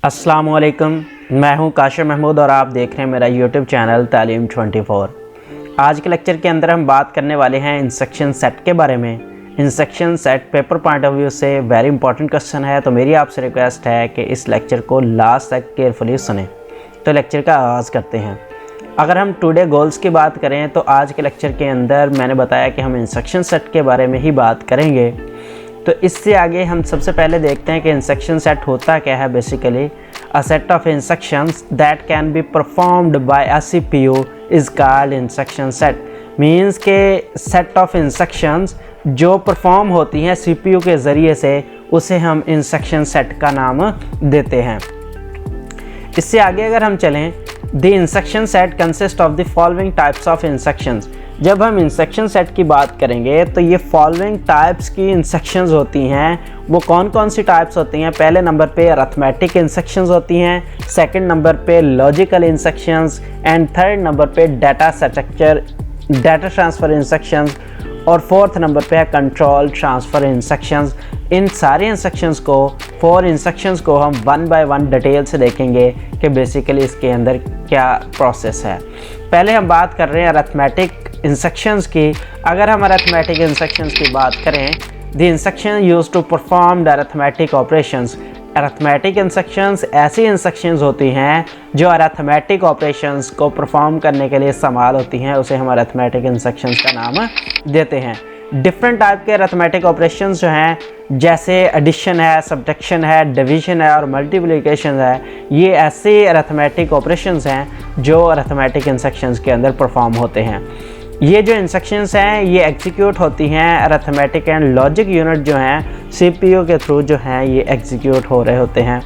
अस्सलाम वालेकुम, मैं हूं काशिफ महमूद और आप देख रहे हैं मेरा यूट्यूब चैनल तालीम 24। आज के लेक्चर के अंदर हम बात करने वाले हैं इंस्ट्रक्शन सेट के बारे में। Instruction set paper point of view से वेरी इंपॉर्टेंट क्वेश्चन है, तो मेरी आपसे रिक्वेस्ट है कि इस लेक्चर को लास्ट तक केयरफुली सुनें। तो लेक्चर का आगाज़ करते हैं। अगर हम टुडे गोल्स की बात करें तो आज के लेक्चर के अंदर मैंने बताया कि हम इंस्ट्रक्शन सेट के बारे में ही बात करेंगे। तो इससे आगे हम सबसे पहले देखते हैं कि इंस्ट्रक्शन सेट होता क्या है। Basically a set of instructions that can be performed by a CPU is called instruction set. Means के सेट ऑफ इंस्ट्रक्शंस जो परफॉर्म होती हैं सीपीयू के ज़रिए से, उसे हम इंस्ट्रक्शन सेट का नाम देते हैं। इससे आगे अगर हम चलें, the instruction set consist of the following types of instructions. जब हम इंस्ट्रक्शन सेट की बात करेंगे तो ये फॉलोइंग टाइप्स की इंस्ट्रक्शंस होती हैं। वो कौन कौन सी टाइप्स होती हैं? पहले नंबर पे अरिथमेटिक इंस्ट्रक्शंस होती हैं, सेकंड नंबर पे logical instructions and third number पे डाटा ट्रांसफ़र इंस्ट्रक्शंस और फोर्थ नंबर पे है कंट्रोल ट्रांसफ़र इंस्ट्रक्शंस। इन सारे इंस्ट्रक्शंस को, 4 इंस्ट्रक्शंस को हम वन बाय वन डिटेल से देखेंगे कि बेसिकली इसके अंदर क्या प्रोसेस है। पहले हम बात कर रहे हैं अरिथमेटिक इंस्ट्रक्शंस की। अगर हम अरिथमेटिक इंस्ट्रक्शंस की बात करें, the instruction used to perform the arithmetic operations. Arithmetic instructions ऐसी इंस्ट्रक्शंस होती हैं जो अरिथमेटिक ऑपरेशंस को परफॉर्म करने के लिए इस्तेमाल होती हैं, उसे हम अरिथमेटिक इंस्ट्रक्शंस का नाम देते हैं। डिफरेंट टाइप के अरिथमेटिक ऑपरेशंस जो हैं, जैसे एडिशन है, सब्ट्रैक्शन है, डिवीजन है और मल्टीप्लिकेशन है, ये ऐसे अरिथमेटिक ऑपरेशंस हैं जो अरिथमेटिक इंस्ट्रक्शंस के अंदर परफॉर्म होते हैं। ये जो इंस्ट्रक्शंस हैं ये एग्जीक्यूट होती हैं अरिथमेटिक एंड लॉजिक यूनिट जो हैं सीपीयू के थ्रू जो हैं ये एग्जीक्यूट हो रहे होते हैं।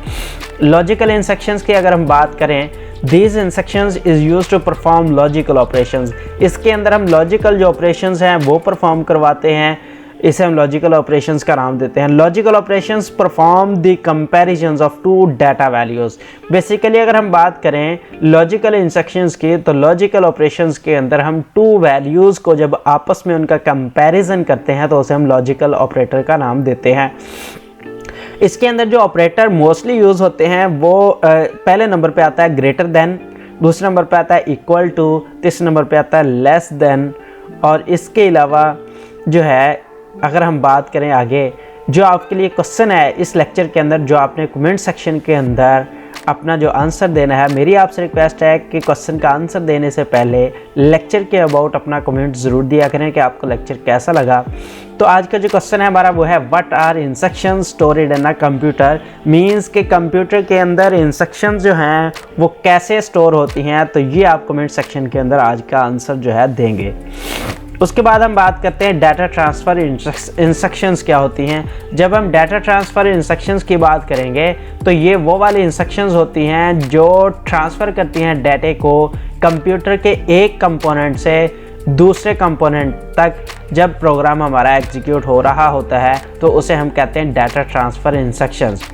लॉजिकल इंस्ट्रक्शंस की अगर हम बात करें, these instructions is used to perform logical operations. इसके अंदर हम लॉजिकल जो ऑपरेशंस हैं वो परफॉर्म करवाते हैं, इसे हम लॉजिकल ऑपरेशंस का नाम देते हैं। Logical operations perform the comparisons of 2 data values. Basically अगर हम बात करें लॉजिकल इंस्ट्रक्शंस की, तो लॉजिकल ऑपरेशंस के अंदर हम 2 वैल्यूज़ को जब आपस में उनका कंपैरिजन करते हैं तो उसे हम लॉजिकल ऑपरेटर का नाम देते हैं। इसके अंदर जो ऑपरेटर मोस्टली यूज़ होते हैं वो पहले नंबर पे आता है ग्रेटर देन, दूसरे नंबर पे आता है इक्वल टू, तीसरे नंबर पे आता है लेस देन। और इसके अलावा जो है अगर हम बात करें आगे, जो आपके लिए क्वेश्चन है इस लेक्चर के अंदर, जो आपने कमेंट सेक्शन के अंदर अपना जो आंसर देना है, मेरी आपसे रिक्वेस्ट है कि क्वेश्चन का आंसर देने से पहले लेक्चर के अबाउट अपना कमेंट ज़रूर दिया करें कि आपको लेक्चर कैसा लगा। तो आज का जो क्वेश्चन है हमारा वो है, what are instruction stored in a computer. Means के कंप्यूटर के अंदर इंस्ट्रक्शन जो हैं वो कैसे स्टोर होती हैं, तो ये आप कमेंट सेक्शन के अंदर आज का आंसर जो है देंगे। उसके बाद हम बात करते हैं डाटा ट्रांसफ़र इंस्ट्रक्शंस क्या होती हैं। जब हम डाटा ट्रांसफ़र इंस्ट्रक्शंस की बात करेंगे तो ये वो वाली इंस्ट्रक्शंस होती हैं जो ट्रांसफ़र करती हैं डाटे को कंप्यूटर के एक कंपोनेंट से दूसरे कंपोनेंट तक। जब प्रोग्राम हमारा एग्जीक्यूट हो रहा होता है तो उसे हम कहते हैं data transfer instructions.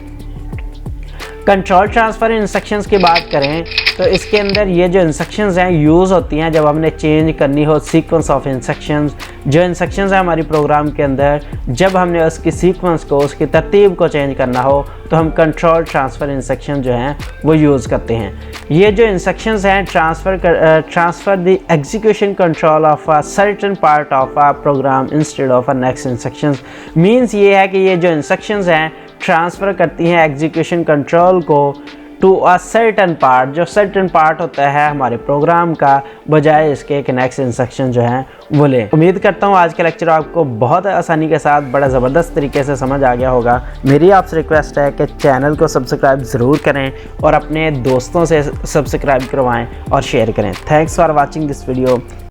Control transfer instructions की बात करें तो इसके अंदर ये जो इंस्ट्रक्शंस हैं यूज़ होती हैं जब हमने चेंज करनी हो सीक्वेंस ऑफ इंस्ट्रक्शंस। जो इंस्ट्रक्शंस हैं हमारी प्रोग्राम के अंदर, जब हमने उसकी सीक्वेंस को, उसकी तरतीब को चेंज करना हो तो हम कंट्रोल ट्रांसफ़र इंस्ट्रक्शन जो हैं वो यूज़ करते हैं। ये जो इंस्ट्रक्शंस हैं transfer the execution control of a certain part of a program instead of a next instructions. Means ये है कि ये जो इंस्ट्रक्शंस हैं ट्रांसफ़र करती हैं एग्जीक्यूशन कंट्रोल को टू अ सर्टेन पार्ट, जो सर्टेन पार्ट होता है हमारे प्रोग्राम का, बजाय इसके कि नेक्स्ट इंस्ट्रक्शन जो हैं वो ले। उम्मीद करता हूँ आज का लेक्चर आपको बहुत आसानी के साथ बड़ा ज़बरदस्त तरीके से समझ आ गया होगा। मेरी आपसे रिक्वेस्ट है कि चैनल को सब्सक्राइब ज़रूर करें और अपने दोस्तों से सब्सक्राइब करवाएं और शेयर करें। Thanks for watching this video.